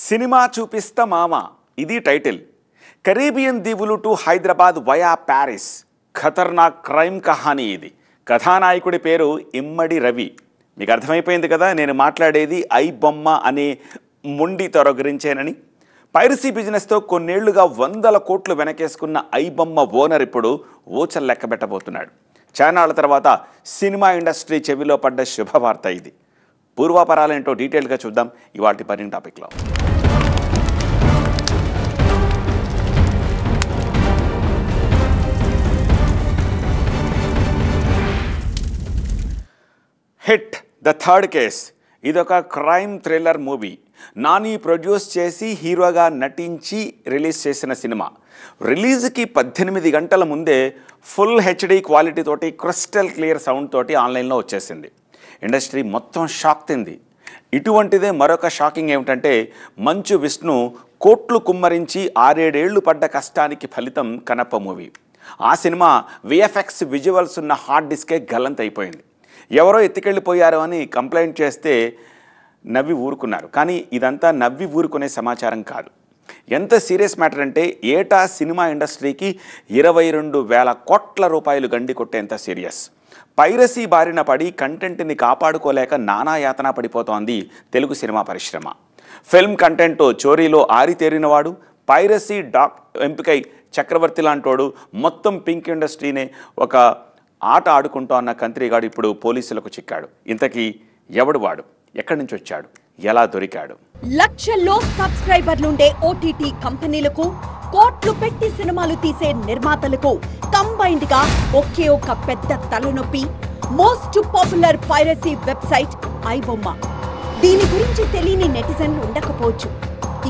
Cinema చూపిస్తా మామ ఇది టైటిల్. కరేబియన్ దీవులు టు హైదరాబాద్ వయా ప్యారిస్ ఖతర్నాక్ క్రైమ్ కహానీ. ఇది కథానాయకుడి పేరు ఇమ్మడి రవి. మీకు అర్థమైపోయింది కదా నేను మాట్లాడేది ఐ బొమ్మ అనే మొండి తెర గురించేనని. పైరసీ బిజినెస్తో కొన్నేళ్లుగా 100 కోట్లు వెనకేసుకున్న ఐ బొమ్మ ఓనర్ ఇప్పుడు ఊచలు లెక్కబెట్టబోతున్నాడు. చానాళ్ల తర్వాత సినిమా ఇండస్ట్రీ చెవిలో పడ్డ శుభవార్త ఇది. పూర్వాపరాలేంటో డీటెయిల్గా చూద్దాం ఇవాల్టి పని టాపిక్లో. Hit the third case. ఇదొక crime thriller movie. Nani produce చేసి హీరోగా నటించి రిలీజ్ చేసిన సినిమా. రిలీజ్కి 18 గంటల ముందే ఫుల్ హెచ్డి క్వాలిటీ తోటి క్రిస్టల్ క్లియర్ సౌండ్ తోటి ఆన్లైన్లో వచ్చేసింది. ఇండస్ట్రీ మొత్తం షాక్ తింది. ఇటువంటిదే మరొక షాకింగ్ ఏమిటంటే మంచు విష్ణు కోట్లు కుమ్మరించి 6-7 ఏళ్లు పడ్డ కష్టానికి ఫలితం కనప్ప మూవీ. ఆ సినిమా విఎఫ్ఎక్స్ విజువల్స్ ఉన్న హార్డ్ డిస్కే గల్లంతైపోయింది. ఎవరో ఎత్తికెళ్ళిపోయారు అని కంప్లైంట్ చేస్తే నవ్వి ఊరుకున్నారు. కానీ ఇదంతా నవ్వి ఊరుకునే సమాచారం కాదు. ఎంత సీరియస్ మ్యాటర్ అంటే ఏటా సినిమా ఇండస్ట్రీకి 22,000 కోట్ల రూపాయలు గండి కొట్టేంత సీరియస్. పైరసీ బారిన పడి కంటెంట్ని కాపాడుకోలేక నానాయాతన పడిపోతోంది తెలుగు సినిమా పరిశ్రమ. ఫిల్మ్ కంటెంట్ చోరీలో ఆరితేరినవాడు, పైరసీ ఎంపికై చక్రవర్తి లాంటోడు, మొత్తం పింక్ ఇండస్ట్రీనే ఒక ఆట ఆడుకుంటూ అన్న కంత్రిగాడు ఇప్పుడు పోలీసులకు చిక్కాడు. ఇంతకీ ఎవడు వాడు, ఎక్కడి నుంచి వచ్చాడు, ఎలా దొరికాడు? లక్షల్లో సబ్స్క్రైబర్లుండే ఓటీటీ కంపెనీలకు, కోట్లు పెట్టి సినిమాలు తీసే నిర్మాతలకు కంబైన్డ్ గా ఒకే ఒక పెద్ద తలనొప్పి most popular piracy website I బొమ్మ. దీని గురించి తెలియని నెటిజన్లు ఉండకపోవచ్చు.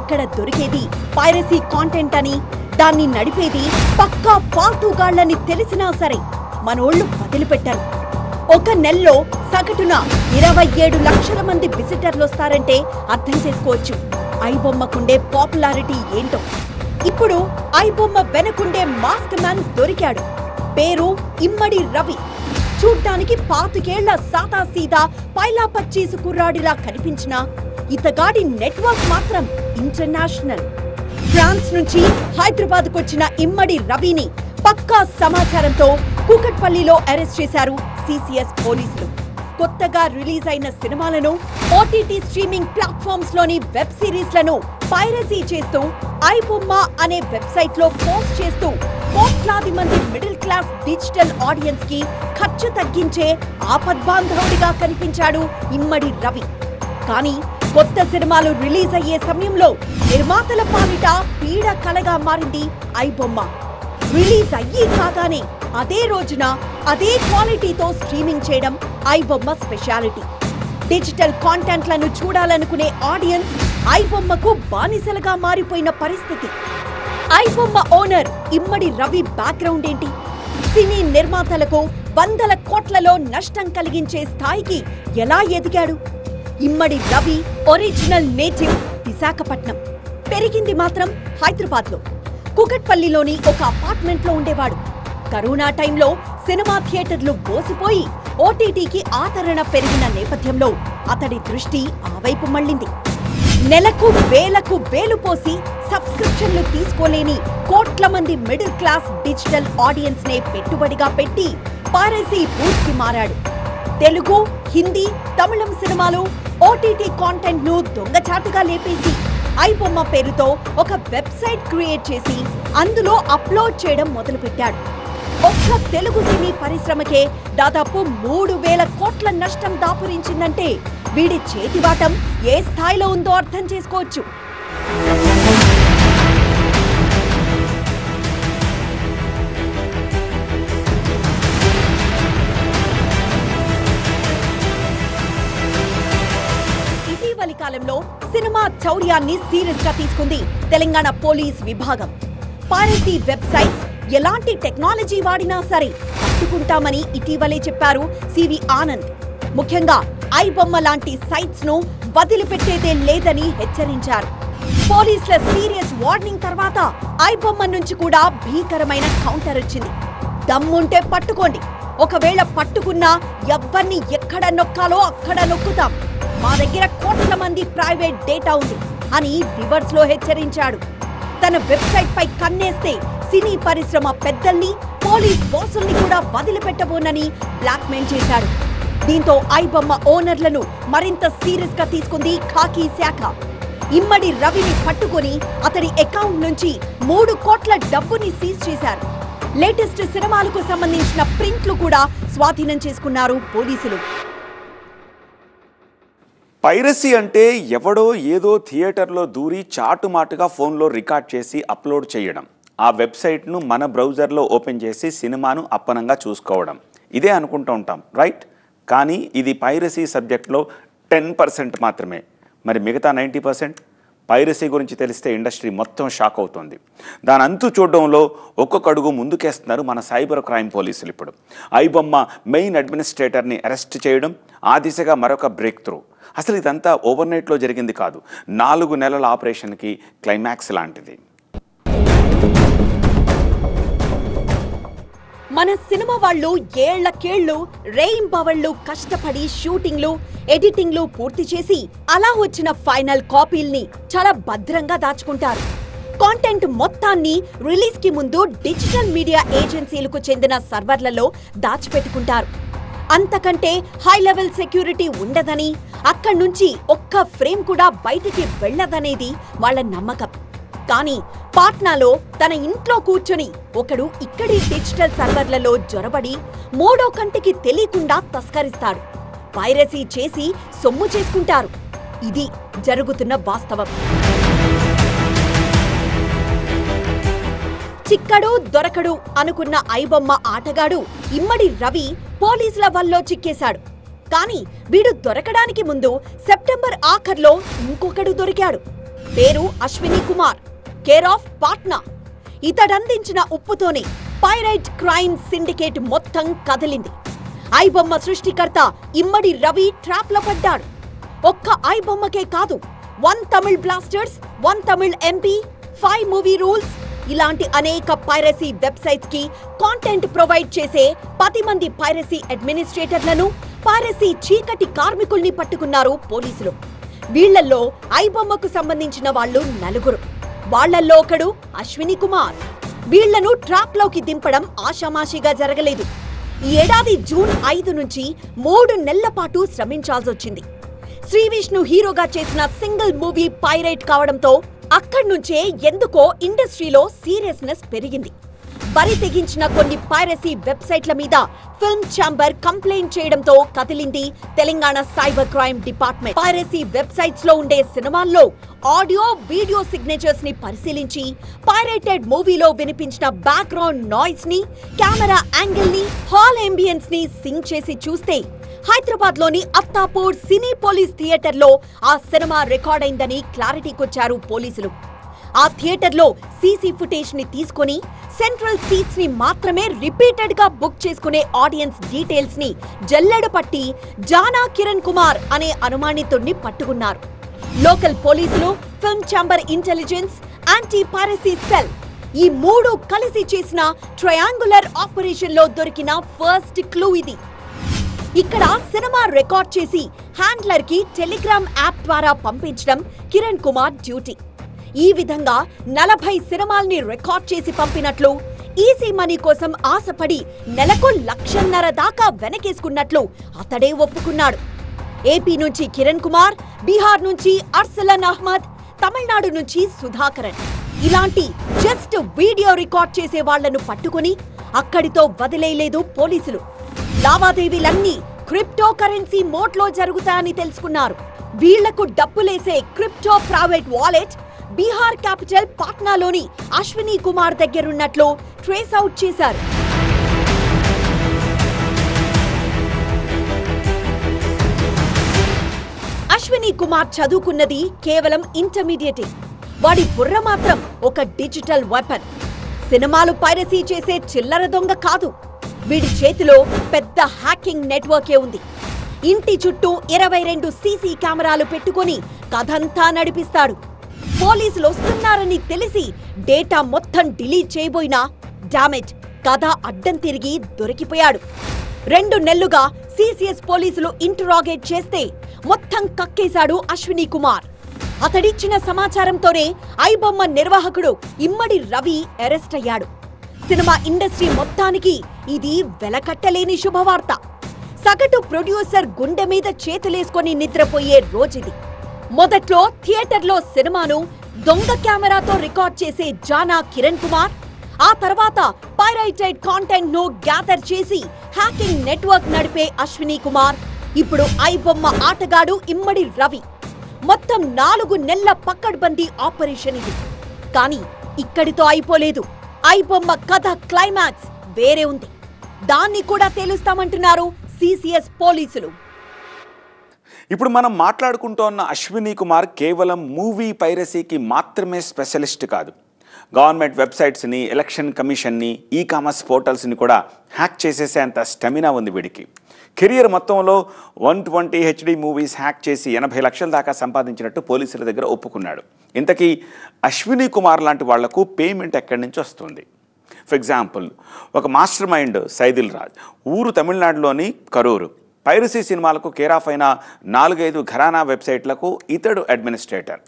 ఇక్కడ దొరికేది పైరసీ కాంటెంట్ అని, దాన్ని నడిపేది పక్కా ఫాల్తూగాళ్లని తెలిసినా సరే మనోళ్లు వదిలిపెట్టారు. ఒక నెలలో సగటున 27 లక్షల మంది విజిటర్లు వస్తారంటే అర్థం చేసుకోవచ్చు ఐ బొమ్మకుండే పాపులారిటీ ఏంటో. ఇప్పుడు ఐ బొమ్మ వెనకుండే మాస్క్ మ్యాన్ దొరికాడు. పేరు ఇమ్మడి రవి. చూడ్డానికి 25 ఏళ్ల సాదా సీదా పైలా పచ్చీసు కుర్రాడిలా కనిపించినా ఇతగాడి నెట్వర్క్ మాత్రం ఇంటర్నేషనల్. ఫ్రాన్స్ నుంచి హైదరాబాద్కు వచ్చిన ఇమ్మడి రవిని పక్కా సమాచారంతో కూకట్పల్లిలో అరెస్ట్ చేశారు సిసిఎస్ పోలీసులు. కొత్తగా రిలీజ్ అయిన సినిమాలను, ఓటీటీ స్ట్రీమింగ్ ప్లాట్ఫామ్స్ లోని వెబ్ సిరీస్లను పైరసీ చేస్తూ ఐ బొమ్మ అనే వెబ్సైట్ లో పోస్ట్ చేస్తూ కోట్లాది మంది మిడిల్ క్లాస్ డిజిటల్ ఆడియన్స్ కి ఖర్చు తగ్గించే ఆపద్బాంధవుడిగా కనిపించాడు ఇమ్మడి రవి. కానీ కొత్త సినిమాలు రిలీజ్ అయ్యే సమయంలో నిర్మాతల పాలిట పీడ కలగా మారింది ఐ బొమ్మ. రిలీజ్ అయ్యి కాగానే అదే రోజున అదే క్వాలిటీతో స్ట్రీమింగ్ చేయడం ఐ బొమ్మ స్పెషాలిటీ. డిజిటల్ కాంటెంట్లను చూడాలనుకునే ఆడియన్స్ ఐ బొమ్మకు బానిసలుగా మారిపోయిన పరిస్థితి. ఐ బొమ్మ ఓనర్ ఇమ్మడి రవి బ్యాక్గ్రౌండ్ ఏంటి? సినీ నిర్మాతలకు 100 కోట్లలో నష్టం కలిగించే స్థాయికి ఎలా ఎదిగాడు? ఇమ్మడి రవి ఒరిజినల్ నేటివ్ విశాఖపట్నం, పెరిగింది మాత్రం హైదరాబాద్లో. కూకట్పల్లిలోని ఒక అపార్ట్మెంట్ లో ఉండేవాడు. కరోనా టైంలో సినిమా థియేటర్లు బోసిపోయి ఓటీటీకి ఆదరణ పెరిగిన నేపథ్యంలో అతడి దృష్టి ఆ వైపు మళ్ళింది. నెలకు వేలు పోసి సబ్స్క్రిప్షన్లు తీసుకోలేని కోట్ల మంది మిడిల్ క్లాస్ డిజిటల్ ఆడియన్స్ నే పెట్టుబడిగా పెట్టి పైరసీ బూట్ కి మారాడు. తెలుగు, హిందీ, తమిళం సినిమాలు, ఓటీటీ కాంటెంట్ ను దొంగచాటుగా లేపేసి ఐ బొమ్మ పేరుతో ఒక వెబ్సైట్ క్రియేట్ చేసి అందులో అప్లోడ్ చేయడం మొదలుపెట్టాడు. ఒక్క తెలుగు సినీ పరిశ్రమకే దాదాపు 3,000 కోట్ల నష్టం దాపురించిందంటే వీడి చేతివాటం ఏ స్థాయిలో ఉందో అర్థం చేసుకోవచ్చు. ఇటీవలి కాలంలో సినిమా చౌర్యాన్ని సీరియస్ గా తీసుకుంది తెలంగాణ పోలీస్ విభాగం. పైరసీ వెబ్సైట్స్ ఎలాంటి టెక్నాలజీ వాడినా సరే పట్టుకుంటామని ఇటీవలే చెప్పారు సివి ఆనంద్. ముఖ్యంగా ఐ బొమ్మ లాంటి సైట్స్ ను వదిలిపెట్టేదే లేదని హెచ్చరించారు. పోలీసుల సీరియస్ వార్నింగ్ తర్వాత ఐ బొమ్మ నుంచి కూడా భీకరమైన కౌంటర్ వచ్చింది. దమ్ముంటే పట్టుకోండి, ఒకవేళ పట్టుకున్నా ఎవ్వరిని ఎక్కడ నొక్కాలో అక్కడ నొక్కుతాం. మా దగ్గర కోట్ల మంది ప్రైవేట్ డేటా ఉంది, అని రివర్స్ లో హెచ్చరించాడు. తన వెబ్సైట్ పై కన్నేస్తే సినీ పరిశ్రమ పెద్దల్ని, పోలీస్ బాసుల్ని కూడా వదిలిపెట్టబోనని బ్లాక్మెయిల్ చేశాడు. దీంతో ఐబొమ్మ ఓనర్లను మరింత సీరియస్ గా తీసుకుంది ఖాకీ శాఖ. ఇమ్మడి రవిని పట్టుకొని అతడి అకౌంట్ నుంచి 3 కోట్ల డబ్బుని సీజ్ చేశారు. లేటెస్ట్ సినిమాలకు సంబంధించిన ప్రింట్లు కూడా స్వాధీనం చేసుకున్నారు పోలీసులు. పైరసీ అంటే ఎవడో ఏదో థియేటర్లో దూరి చాటుమాటుగా ఫోన్లో రికార్డ్ చేసి అప్లోడ్ చేయడం, ఆ వెబ్సైట్ను మన బ్రౌజర్లో ఓపెన్ చేసి సినిమాను అప్పనంగా చూసుకోవడం, ఇదే అనుకుంటూ ఉంటాం, రైట్? కానీ ఇది పైరసీ సబ్జెక్ట్లో 10% మాత్రమే. మరి మిగతా 90% పైరసీ గురించి తెలిస్తే ఇండస్ట్రీ మొత్తం షాక్ అవుతుంది. దాని అంతు చూడడంలో ఒక్కొక్క అడుగు ముందుకేస్తున్నారు మన సైబర్ క్రైమ్ పోలీసులు. ఇప్పుడు ఐబొమ్మ మెయిన్ అడ్మినిస్ట్రేటర్ని అరెస్ట్ చేయడం, ఆ దిశగా మరొక బ్రేక్ త్రూ. అసలు ఇదంతా ఓవర్నైట్లో జరిగింది కాదు, 4 నెలల ఆపరేషన్కి క్లైమాక్స్ లాంటిది. మన సినిమా వాళ్ళు ఏళ్లకేళ్లు రేయింబవళ్లు కష్టపడి షూటింగ్లు, ఎడిటింగ్లు పూర్తి చేసి అలా వచ్చిన ఫైనల్ కాపీల్ని చాలా భద్రంగా దాచుకుంటారు. కాంటెంట్ మొత్తాన్ని రిలీజ్ కి ముందు డిజిటల్ మీడియా ఏజెన్సీలకు చెందిన సర్వర్లలో దాచిపెట్టుకుంటారు. అంతకంటే హై లెవెల్ సెక్యూరిటీ ఉండదని, అక్కడి నుంచి ఒక్క ఫ్రేమ్ కూడా బయటికి వెళ్లదనేది వాళ్ళ నమ్మకం. కానీ పాట్నాలో తన ఇంట్లో కూర్చొని ఒకడు ఇక్కడి డిజిటల్ సర్వర్లలో జొరబడి 3వ కంటికి తెలియకుండా తస్కరిస్తాడు. పైరసీ చేసి సొమ్ము చేసుకుంటారు. ఇది జరుగుతున్న వాస్తవం. చిక్కడు దొరకడు అనుకున్న ఐబొమ్మ ఆటగాడు ఇమ్మడి రవి పోలీసుల వల్లో చిక్కేశాడు. కానీ వీడు దొరకడానికి ముందు సెప్టెంబర్ ఆఖర్లో ఇంకొకడు దొరికాడు. పేరు అశ్విని కుమార్, కేర్ ఆఫ్ పాట్నా. ఇతడందించిన ఉప్పుతోనే పైరైట్ క్రైమ్ సిండికేట్ మొత్తం కదిలింది. ఐబొమ్మ సృష్టికర్త ఇమ్మడి రవి ట్రాప్ లో పడ్డాడు. ఒక్క ఐబొమ్మకే కాదు, 1 Tamil blasters, 1 Tamil MP, 5 movie rules ఇలాంటి అనేక పైరసీ వెబ్సైట్స్ కి కాంటెంట్ ప్రొవైడ్ చేసే 10 మంది పైరసీ అడ్మినిస్ట్రేటర్లను, పైరసీ చీకటి కార్మికుల్ని పట్టుకున్నారు పోలీసులు. వీళ్లలో ఐబొమ్మకు సంబంధించిన వాళ్ళు 4. వాళ్లల్లో ఒకడు అశ్విని కుమార్. వీళ్లను ట్రాప్ లోకి దింపడం ఆషామాషిగా జరగలేదు. ఈ ఏడాది జూన్ 5 నుంచి 3 నెలల పాటు శ్రమించాల్సొచ్చింది. శ్రీ విష్ణు హీరోగా చేసిన సింగిల్ మూవీ పైరేట్ కావడంతో అక్కడి నుంచే ఎందుకో ఇండస్ట్రీలో సీరియస్నెస్ పెరిగింది. బరి తెగించిన కొన్ని పైరసీ వెబ్సైట్ల మీద ఫిల్మ్ ఛాంబర్ కంప్లైంట్ చేయడంతో కదిలింది Telangana cyber crime department. Piracy websites లో ఉండే సినిమాల్లో ఆడియో, వీడియో సిగ్నేచర్స్ ని పరిశీలించి పైరేటెడ్ మూవీలో వినిపించిన బ్యాక్గ్రౌండ్ నాయిస్ ని, కెమెరా యాంగిల్ ని, హాల్ అంబియన్స్ ని సింక్ చేసి చూస్తే హైదరాబాద్ లోని అత్తాపూర్ సినీ పోలీస్ థియేటర్ లో ఆ సినిమా రికార్డ్ అయిందని క్లారిటీకొచ్చారు పోలీసులు. ఆ థియేటర్ లో సీసీ ఫుటేజ్ ని తీసుకొని సెంట్రల్ సీట్స్ ని మాత్రమే రిపీటెడ్ గా బుక్ చేసుకునే ఆడియన్స్ డీటెయిల్స్ ని జల్లెడ పట్టి జానా కిరణ్ కుమార్ అనే అనుమానితుడిని పట్టుకున్నారు. లోకల్ పోలీసులు, film chamber intelligence, anti piracy cell ఈ 3 కలిసి చేసిన ట్రయాంగులర్ ఆపరేషన్ లో దొరికిన ఫస్ట్ క్లూ ఇది. ఇక్కడ సినిమా రికార్డ్ చేసి హ్యాండ్లర్ కి టెలిగ్రామ్ యాప్ ద్వారా పంపించడం కిరణ్ కుమార్ డ్యూటీ. ఈ విధంగా 40 సినిమాల్ని రికార్డ్ చేసి పంపినట్లు, ఈజీ మనీ కోసం ఆశపడి నెలకు 1.5 లక్షల దాకా వెనకేసుకున్నట్లు అతడే ఒప్పుకున్నాడు. ఏపీ నుంచి కిరణ్ కుమార్, బీహార్ నుంచి అర్సలన్ అహ్మద్, తమిళనాడు నుంచి సుధాకరన్ ఇలాంటి జస్ట్ వీడియో రికార్డ్ చేసే వాళ్లను పట్టుకుని అక్కడితో వదిలేయలేదు పోలీసులు. లావాదేవీలన్నీ క్రిప్టో కరెన్సీ మోడ్లో జరుగుతాయని తెలుసుకున్నారు. వీళ్లకు డబ్బులేసే crypto private wallet Bihar capital పాట్నాలోని అశ్విని కుమార్ దగ్గరున్నట్లు ట్రేస్ అవుట్ చేశారు. అశ్విని కుమార్ చదువుకున్నది కేవలం ఇంటర్మీడియట్. వాడి బుర్ర మాత్రం ఒక డిజిటల్ వెపన్. సినిమాలు పైరసీ చేసే చిల్లర దొంగ కాదు. వీడి చేతిలో పెద్ద హ్యాకింగ్ నెట్వర్కే ఉంది. ఇంటి చుట్టూ 22 సీసీ కెమెరాలు పెట్టుకొని కథంతా నడిపిస్తాడు. పోలీసులు వస్తున్నారని తెలిసి డేటా మొత్తం డిలీట్ చేయబోయినా డామేజ్ కథ అడ్డం తిరిగి దొరికిపోయాడు. 2 నెలలుగా సిసిఎస్ పోలీసులు ఇంటరాగేట్ చేస్తే మొత్తం కక్కేశాడు అశ్విని కుమార్. అతడిచ్చిన సమాచారంతోనే ఐబొమ్మ నిర్వాహకుడు ఇమ్మడి రవి అరెస్ట్ అయ్యాడు. సినిమా ఇండస్ట్రీ మొత్తానికి ఇది వెలకట్టలేని శుభవార్త. సగటు ప్రొడ్యూసర్ గుండె మీద చేతులేసుకొని నిద్రపోయే రోజుది. మొదట్లో థియేటర్లో సినిమాను దొంగ కెమెరాతో రికార్డ్ చేసే జానా కిరణ్ కుమార్, ఆ తర్వాత పైరైటెడ్ కాంటెంట్ ను గ్యాదర్ చేసి హ్యాకింగ్ నెట్వర్క్ నడిపే అశ్విని కుమార్, ఇప్పుడు ఐబొమ్మ ఆటగాడు ఇమ్మడి రవి. మొత్తం 4 నెలల పక్కడ్బందీ ఆపరేషన్ ఇది. కానీ ఇక్కడితో అయిపోలేదు. ఐబొమ్మ కథ క్లైమాక్స్ వేరే ఉంది. దాన్ని కూడా తేలుస్తామంటున్నారు సిసిఎస్ పోలీసులు. ఇప్పుడు మనం మాట్లాడుకుంటోన్న అశ్విని కుమార్ కేవలం మూవీ పైరసీకి మాత్రమే స్పెషలిస్ట్ కాదు. గవర్నమెంట్ వెబ్సైట్స్ని, ఎలక్షన్ కమిషన్ని, ఈ-కామర్స్ పోర్టల్స్ని కూడా హ్యాక్ చేసేసేంత స్టెమినా ఉంది వీడికి. కెరియర్ మొత్తంలో 120 HD మూవీస్ హ్యాక్ చేసి 80 లక్షల దాకా సంపాదించినట్టు పోలీసుల దగ్గర ఒప్పుకున్నాడు. ఇంతకీ అశ్విని కుమార్ లాంటి వాళ్లకు పేమెంట్ ఎక్కడి నుంచి వస్తుంది? ఫర్ ఎగ్జాంపుల్, ఒక మాస్టర్ మైండ్ సైదిల్ రాజ్, ఊరు తమిళనాడులోని కరూరు. పైరసీ సినిమాలకు కేరాఫ్ అయిన 4-5 ఘరానా వెబ్సైట్లకు ఇతడు అడ్మినిస్ట్రేటర్.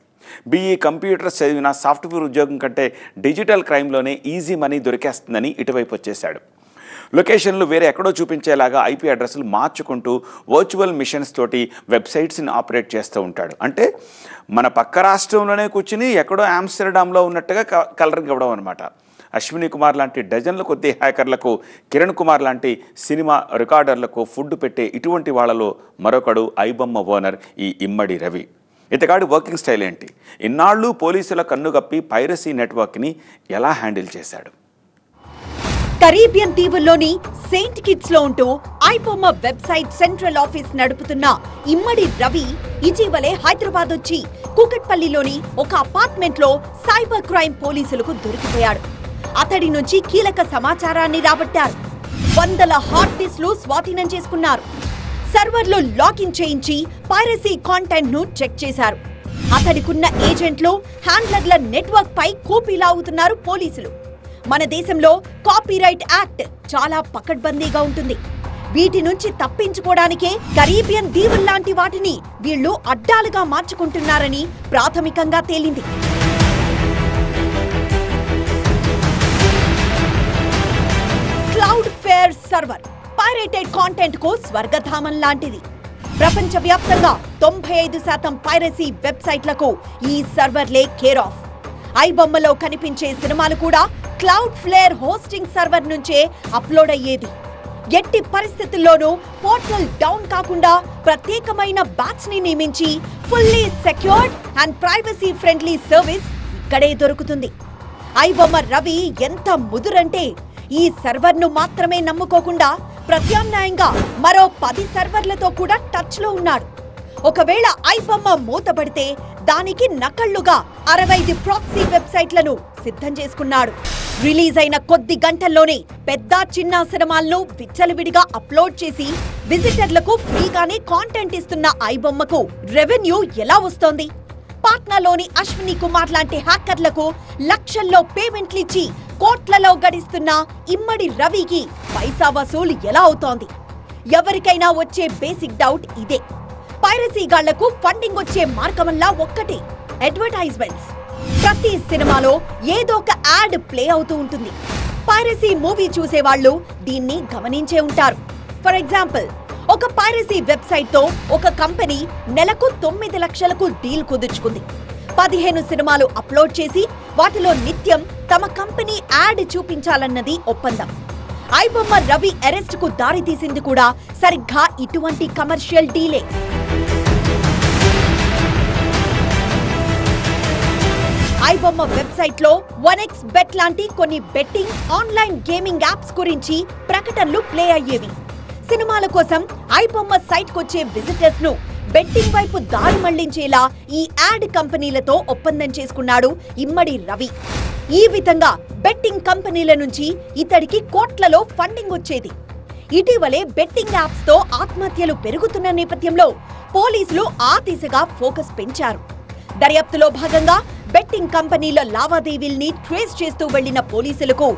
BE కంప్యూటర్స్ చదివిన సాఫ్ట్వేర్ ఉద్యోగం కంటే డిజిటల్ క్రైమ్లోనే ఈజీ మనీ దొరికేస్తుందని ఇటువైపు వచ్చేశాడు. లొకేషన్లు వేరే ఎక్కడో చూపించేలాగా IP అడ్రస్లు మార్చుకుంటూ వర్చువల్ మిషన్స్ తోటి వెబ్సైట్స్ని ఆపరేట్ చేస్తూ ఉంటాడు. అంటే మన పక్క రాష్ట్రంలోనే కూర్చుని ఎక్కడో ఆమ్స్టర్డామ్లో ఉన్నట్టుగా కలరింగ్ ఇవ్వడం అనమాట. అశ్విని కుమార్ లాంటి డజన్ల కొద్ది హ్యాకర్లకు, కిరణ్ కుమార్ లాంటి సినిమా రికార్డర్లకు ఫుడ్ పెట్టే ఇటువంటి వాళ్లలో మరొకడు ఐబొమ్మ ఓనర్ ఈ ఇమ్మడి రవి. ఇతగాడి వర్కింగ్ స్టైల్ ఏంటి? ఇన్నాళ్ళు పోలీసుల కన్నుగప్పి పైరసీ నెట్వర్క్ని ఎలా హ్యాండిల్ చేశాడు? కరీబియన్ దీవుల్లోని సెయింట్ కిట్స్ లో ఉంటూ ఐబొమ్మ వెబ్సైట్ సెంట్రల్ ఆఫీస్ నడుపుతున్న ఇమ్మడి రవి ఇటీవలే హైదరాబాద్ వచ్చి కూకట్పల్లిలోని ఒక అపార్ట్మెంట్ లో సైబర్ క్రైమ్ పోలీసులకు దొరికిపోయాడు. అతడి నుంచి కీలక సమాచారాన్ని రాబట్టారు. వందల హార్డ్ డిస్క్లు స్వాధీనం చేసుకున్నారు. సర్వర్లో లాగిన్ చేయించి పైరసీ కాంటెంట్ ను చెక్ చేశారు. అతడికున్న ఏజెంట్లు, హ్యాండ్లర్ల నెట్వర్క్ పై కూపీ లాగుతున్నారు పోలీసులు. మన దేశంలో కాపీరైట్ యాక్ట్ చాలా పకడ్బందీగా ఉంటుంది. వీటి నుంచి తప్పించుకోవడానికే కరీబియన్ దీవుల్లాంటి వాటిని వీళ్లు అడ్డాలుగా మార్చుకుంటున్నారని ప్రాథమికంగా తేలింది. Cloud fair server pirated content కు స్వర్గధామం లాంటిది. ప్రపంచవ్యాప్తంగా 95% పైరసీ వెబ్సైట్లకు ఈ సర్వర్లే కేర్ ఆఫ్. ఐబొమ్మలో కనిపించే సినిమాలు కూడా క్లౌడ్ ఫ్లేర్ హోస్టింగ్ సర్వర్ నుంచే అప్లోడ్ అయ్యేది. ఎట్టి పరిస్థితుల్లోనూ పోర్టల్ డౌన్ కాకుండా ప్రత్యేకమైన బ్యాచ్ ని నియమించి fully secured and privacy friendly service ఇక్కడే దొరుకుతుంది. ఐబొమ్మ రవి ఎంత ముదురంటే ఈ సర్వర్ను మాత్రమే నమ్ముకోకుండా ప్రత్యామ్నాయంగా మరో 10 సర్వర్లతో కూడా టచ్ లో ఉన్నాడు. ఒకవేళ ఐబొమ్మ మూతపడితే దానికి నకళ్లుగా 65 ప్రాక్సీ వెబ్సైట్లను సిద్ధం చేసుకున్నాడు. రిలీజ్ అయిన కొద్ది గంటల్లోనే పెద్ద చిన్న సినిమాలను విచ్చలవిడిగా అప్లోడ్ చేసి విజిటర్లకు ఫ్రీగానే కాంటెంట్ ఇస్తున్న ఐబొమ్మకు రెవెన్యూ ఎలా వస్తోంది? పాట్నాలోని అశ్విని కుమార్ లాంటి హ్యాకర్లకు లక్షల్లో పేమెంట్లు ఇచ్చి కోట్లలో గడిస్తున్న ఇమ్మడి రవికి పైసా వసూలు ఎలా అవుతోంది? ఎవరికైనా వచ్చే బేసిక్ డౌట్ ఇదే. పైరసీ గాళ్లకు ఫండింగ్ వచ్చే మార్గంలా ఒక్కటే, అడ్వర్టైజ్మెంట్స్. ప్రతి సినిమాలో ఏదో ఒక యాడ్ ప్లే అవుతూ ఉంటుంది. పైరసీ మూవీ చూసేవాళ్లు దీన్ని గమనించే ఉంటారు. ఫర్ ఎగ్జాంపుల్, ఒక పైరసీ వెబ్సైట్ తో ఒక కంపెనీ నెలకు 9 లక్షలకు డీల్ కుదుర్చుకుంది. 15 సినిమాలు అప్లోడ్ చేసి వాటిలో నిత్యం తమ కంపెనీ యాడ్ చూపించాలన్నది ఒప్పందం. ఐబొమ్మ రవి అరెస్ట్ కు దారి తీసింది కూడా సరిగ్గా ఇటువంటి కమర్షియల్ డీలే. ఐబొమ్మ వెబ్సైట్ లో 1x బెట్ లాంటి కొన్ని బెట్టింగ్, ఆన్లైన్ గేమింగ్ యాప్స్ గురించి ప్రకటనలు ప్లే అయ్యేవి. సినిమాల కోసం ఐబొమ్మ సైట్ కొచ్చే విజిటర్స్ ను బెట్టింగ్ వైపు దారి మళ్లించేలా ఈ యాడ్ కంపెనీలతో ఒప్పందం చేసుకున్నాడు ఇమ్మడి రవి. ఈ విధంగా బెట్టింగ్ కంపెనీల నుంచి ఇతడికి కోట్లలో ఫండింగ్ వచ్చేది. ఇటీవలే బెట్టింగ్ యాప్స్ తో ఆత్మహత్యలు పెరుగుతున్న నేపథ్యంలో పోలీసులు ఆ దిశగా ఫోకస్ పెంచారు. దర్యాప్తులో భాగంగా బెట్టింగ్ కంపెనీల లావాదేవీల్ని ట్రేస్ చేస్తూ వెళ్లిన పోలీసులకు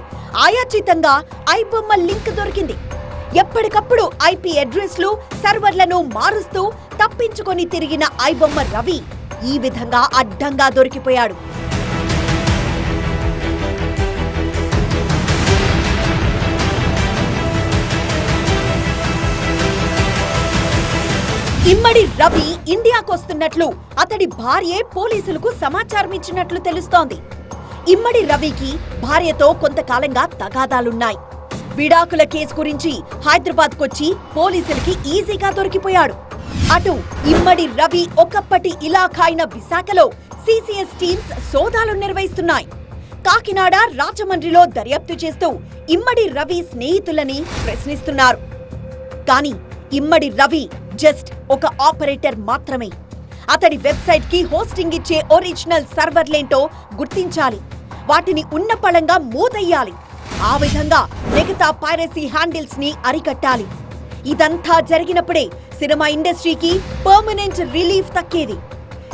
ఆయాచితంగా ఐబొమ్మ లింక్ దొరికింది. ఎప్పటికప్పుడు IP అడ్రస్లు, సర్వర్లను మారుస్తూ తప్పించుకొని తిరిగిన ఐబొమ్మ రవి ఈ విధంగా అడ్డంగా దొరికిపోయాడు. ఇమ్మడి రవి ఇండియాకొస్తున్నట్లు అతడి భార్యే పోలీసులకు సమాచారం ఇచ్చినట్లు తెలుస్తోంది. ఇమ్మడి రవికి భార్యతో కొంతకాలంగా తగాదాలున్నాయి. విడాకుల కేసు గురించి హైదరాబాద్కొచ్చి పోలీసులకి ఈజీగా దొరికిపోయాడు. అటు ఇమ్మడి రవి ఒకప్పటి ఇలాఖా అయిన విశాఖలో సిసిఎస్ టీమ్స్ సోదాలు నిర్వహిస్తున్నాయి. కాకినాడ, రాజమండ్రిలో దర్యాప్తు చేస్తూ ఇమ్మడి రవి స్నేహితులని ప్రశ్నిస్తున్నారు. కానీ ఇమ్మడి రవి జస్ట్ ఒక ఆపరేటర్ మాత్రమే. అతడి వెబ్సైట్ కి హోస్టింగ్ ఇచ్చే ఒరిజినల్ సర్వర్లేంటో గుర్తించాలి, వాటిని ఉన్నపళంగా మూతెయ్యాలి. ఆ విధంగా మిగతా పైరసీ హ్యాండిల్స్ ని అరికట్టాలి. ఇదంతా జరిగినప్పుడే సినిమా ఇండస్ట్రీకి పర్మనెంట్ రిలీఫ్ దక్కేది.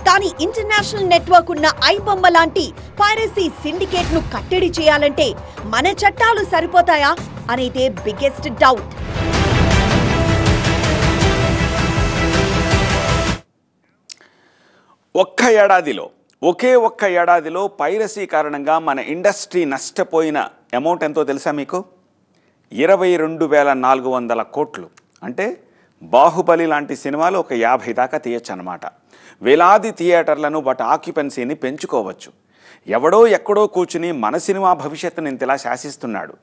కానీ ఇంటర్నేషనల్ నెట్వర్క్ ఉన్న ఐబొమ్మ లాంటి పైరసీ సిండికేట్ ను కట్టడి చేయాలంటే మన చట్టాలు సరిపోతాయా అనేదే బిగ్గెస్ట్ డౌట్. ఒకే ఒక్క ఏడాదిలో పైరసీ కారణంగా మన ఇండస్ట్రీ నష్టపోయిన అమౌంట్ ఎంతో తెలుసా మీకు? 22,400 కోట్లు. అంటే బాహుబలి లాంటి సినిమాలు ఒక 50 దాకా తీయచ్చు అన్నమాట. వేలాది థియేటర్లను వాటి ఆక్యుపెన్సీని పెంచుకోవచ్చు. ఎవడో ఎక్కడో కూర్చుని మన సినిమా భవిష్యత్తుని ఇంతలా శాసిస్తున్నాడు.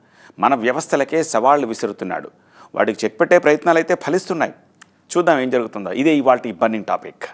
మన వ్యవస్థలకే సవాళ్లు విసురుతున్నాడు. వాడికి చెక్ పెట్టే ప్రయత్నాలు అయితే ఫలిస్తున్నాయి. చూద్దాం ఏం జరుగుతుందో. ఇదే ఇవాల్టి బర్నింగ్ టాపిక్.